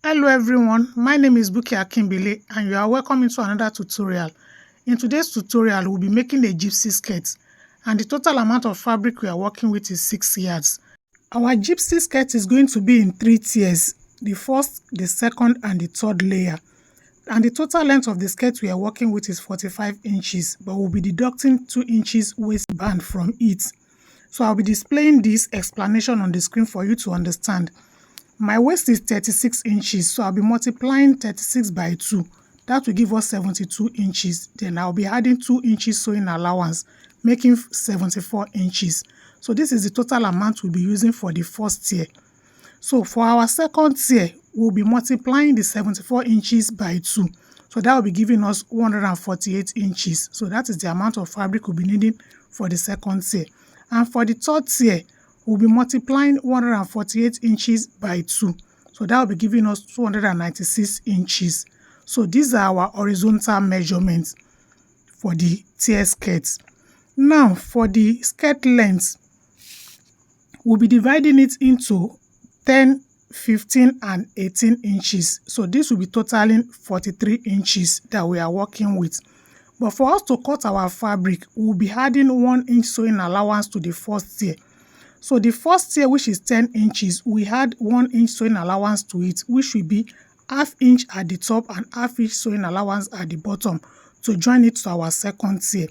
Hello everyone, my name is Buki Akimbele and you are welcome into another tutorial. In today's tutorial, we'll be making a gypsy skirt and the total amount of fabric we are working with is 6 yards. Our gypsy skirt is going to be in 3 tiers, the first, the second and the third layer. And the total length of the skirt we are working with is 45 inches, but we'll be deducting 2 inches waistband from it. So I'll be displaying this explanation on the screen for you to understand. My waist is 36 inches, so I'll be multiplying 36 by 2. That will give us 72 inches. Then I'll be adding 2 inches sewing allowance, making 74 inches. So this is the total amount we'll be using for the first tier. So for our second tier, we'll be multiplying the 74 inches by 2. So that will be giving us 148 inches. So that is the amount of fabric we'll be needing for the second tier. And for the third tier, we'll be multiplying 148 inches by 2. So that will be giving us 296 inches. So these are our horizontal measurements for the tier skirts. Now for the skirt length, we'll be dividing it into 10, 15 and 18 inches. So this will be totaling 43 inches that we are working with. But for us to cut our fabric, we'll be adding 1 inch sewing allowance to the first tier. So the first tier, which is 10 inches, we add 1 inch sewing allowance to it, which will be ½ inch at the top and ½ inch sewing allowance at the bottom to join it to our second tier.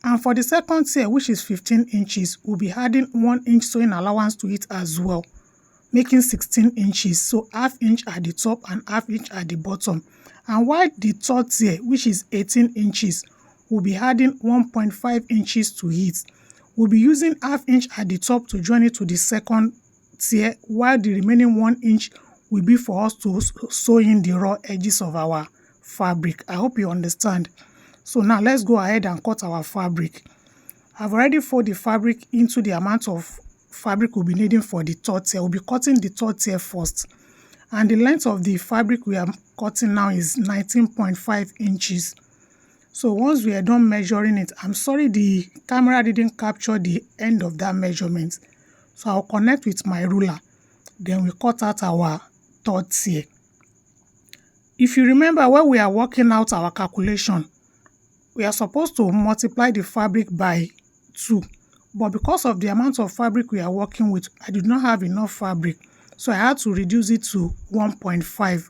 And for the second tier, which is 15 inches, we'll be adding 1 inch sewing allowance to it as well, making 16 inches. So ½ inch at the top and ½ inch at the bottom. And while the third tier, which is 18 inches, we'll be adding 1.5 inches to it. We'll be using ½ inch at the top to join it to the second tier, while the remaining 1 inch will be for us to sew in the raw edges of our fabric. I hope you understand. So now let's go ahead and cut our fabric. I've already folded the fabric into the amount of fabric we'll be needing for the third tier. We'll be cutting the third tier first. And the length of the fabric we are cutting now is 19.5 inches. So once we are done measuring it, I'm sorry the camera didn't capture the end of that measurement. So I'll connect with my ruler. Then we cut out our third tier. If you remember when we are working out our calculation, we are supposed to multiply the fabric by 2. But because of the amount of fabric we are working with, I did not have enough fabric. So I had to reduce it to 1.5.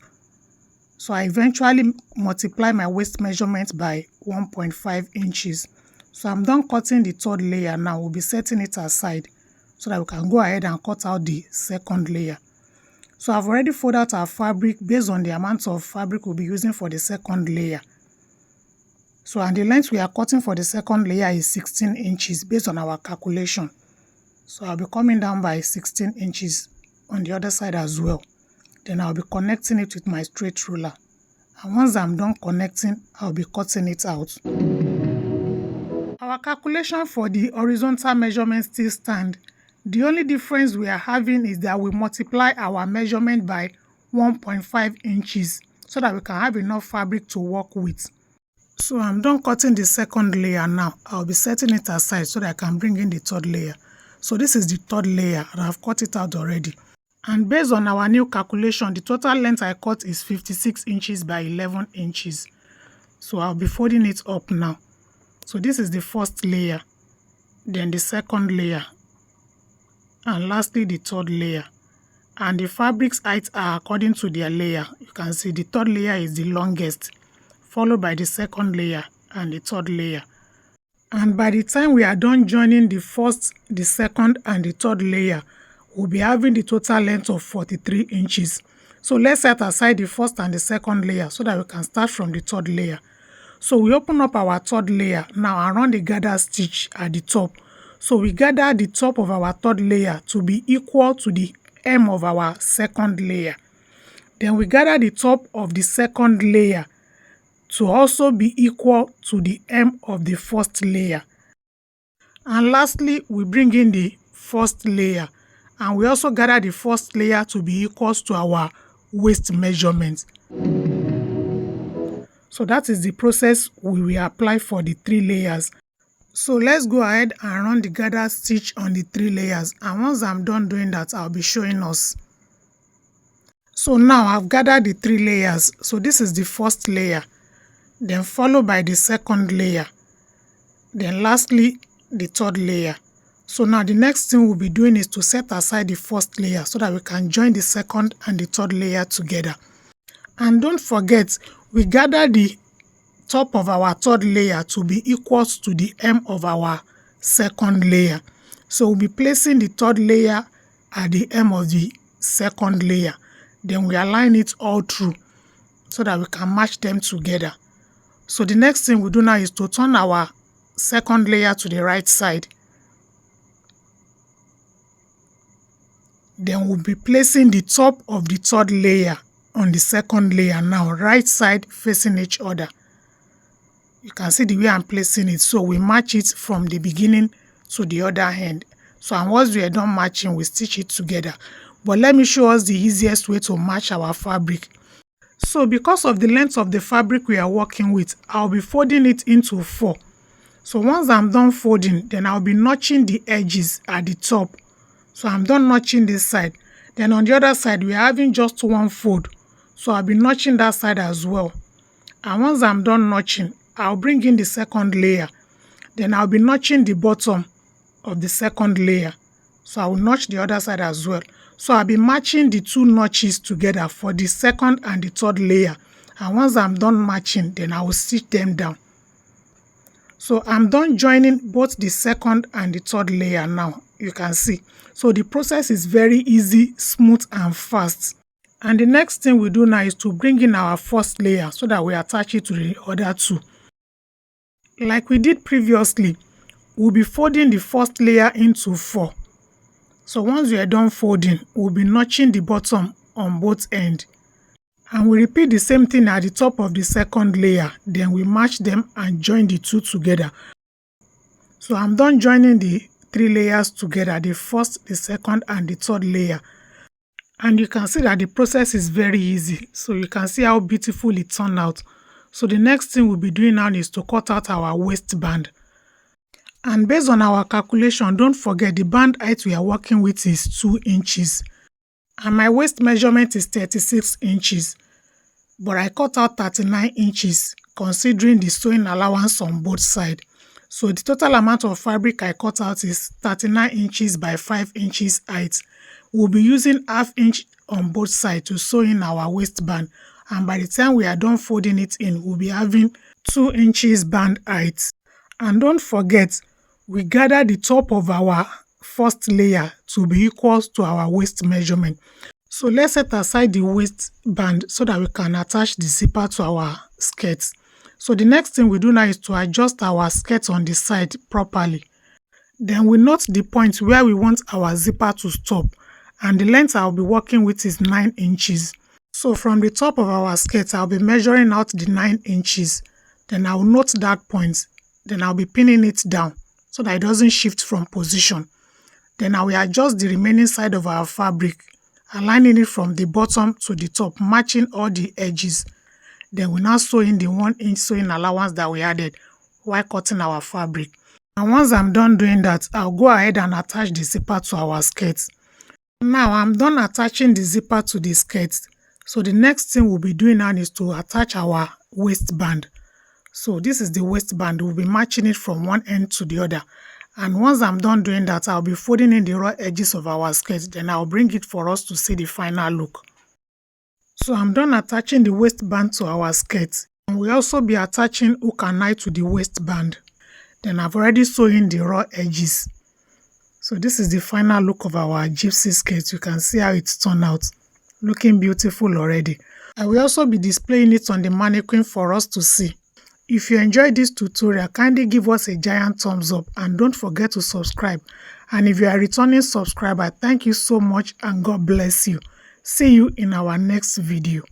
So I eventually multiply my waist measurement by 1.5 inches. So I'm done cutting the third layer now. We'll be setting it aside so that we can go ahead and cut out the second layer. So I've already folded out our fabric based on the amount of fabric we'll be using for the second layer. So and the length we are cutting for the second layer is 16 inches based on our calculation. So I'll be coming down by 16 inches on the other side as well. Then I'll be connecting it with my straight ruler. And once I'm done connecting, I'll be cutting it out. Our calculation for the horizontal measurement still stand. The only difference we are having is that we multiply our measurement by 1.5 inches so that we can have enough fabric to work with. So I'm done cutting the second layer now. I'll be setting it aside so that I can bring in the third layer. So this is the third layer and I've cut it out already. And based on our new calculation, the total length I cut is 56 inches by 11 inches. So I'll be folding it up now. So this is the first layer, then the second layer, and lastly the third layer. And the fabric's heights are according to their layer. You can see the third layer is the longest, followed by the second layer and the third layer. And by the time we are done joining the first, the second and the third layer, we'll be having the total length of 43 inches. So let's set aside the first and the second layer so that we can start from the third layer. So we open up our third layer now and run the gather stitch at the top. So we gather the top of our third layer to be equal to the hem of our second layer. Then we gather the top of the second layer to also be equal to the hem of the first layer. And lastly, we bring in the first layer. And we also gather the first layer to be equal to our waist measurement. So that is the process we will apply for the 3 layers. So let's go ahead and run the gather stitch on the 3 layers. And once I'm done doing that, I'll be showing us. So now I've gathered the 3 layers. So this is the first layer, then followed by the second layer, then lastly the third layer. So now the next thing we'll be doing is to set aside the first layer so that we can join the second and the third layer together. And don't forget, we gather the top of our third layer to be equal to the hem of our second layer. So we'll be placing the third layer at the hem of the second layer. Then we align it all through so that we can match them together. So the next thing we do now is to turn our second layer to the right side. Then we'll be placing the top of the third layer on the second layer now, right side facing each other. You can see the way I'm placing it. So we match it from the beginning to the other end. So and once we are done matching, we stitch it together. But let me show us the easiest way to match our fabric. So because of the length of the fabric we are working with, I'll be folding it into 4. So once I'm done folding, then I'll be notching the edges at the top. So I'm done notching this side. Then on the other side, we're having just 1 fold. So I'll be notching that side as well. And once I'm done notching, I'll bring in the second layer. Then I'll be notching the bottom of the second layer. So I will notch the other side as well. So I'll be matching the 2 notches together for the second and the third layer. And once I'm done matching, then I will stitch them down. So I'm done joining both the second and the third layer now. You can see. So the process is very easy, smooth and fast. And the next thing we do now is to bring in our first layer so that we attach it to the other 2. Like we did previously, we'll be folding the first layer into 4. So once we are done folding, we'll be notching the bottom on both ends. And we repeat the same thing at the top of the second layer. Then we match them and join the 2 together. So I'm done joining the 3 layers together, the first, the second and the third layer. And you can see that the process is very easy. So you can see how beautiful it turned out. So the next thing we'll be doing now is to cut out our waistband. And based on our calculation, don't forget the band height we are working with is 2 inches. And my waist measurement is 36 inches. But I cut out 39 inches considering the sewing allowance on both sides. So the total amount of fabric I cut out is 39 inches by 5 inches height. We'll be using ½ inch on both sides to sew in our waistband. And by the time we are done folding it in, we'll be having 2 inches band height. And don't forget, we gather the top of our first layer to be equal to our waist measurement. So let's set aside the waistband so that we can attach the zipper to our skirt. So the next thing we do now is to adjust our skirt on the side properly. Then we note the point where we want our zipper to stop. And the length I'll be working with is 9 inches. So from the top of our skirt, I'll be measuring out the 9 inches. Then I'll note that point. Then I'll be pinning it down so that it doesn't shift from position. Then I will adjust the remaining side of our fabric, aligning it from the bottom to the top, matching all the edges. Then we now sew in the 1 inch sewing allowance that we added while cutting our fabric. And once I'm done doing that, I'll go ahead and attach the zipper to our skirt. Now I'm done attaching the zipper to the skirt. So the next thing we'll be doing now is to attach our waistband. So this is the waistband. We'll be matching it from one end to the other. And once I'm done doing that, I'll be folding in the raw edges of our skirt. Then I'll bring it for us to see the final look. So I'm done attaching the waistband to our skirt. And we'll also be attaching hook and eye to the waistband. Then I've already sewn in the raw edges. So this is the final look of our gypsy skirt. You can see how it's turned out. Looking beautiful already. I will also be displaying it on the mannequin for us to see. If you enjoyed this tutorial, kindly give us a giant thumbs up and don't forget to subscribe. And if you are a returning subscriber, thank you so much and God bless you. See you in our next video.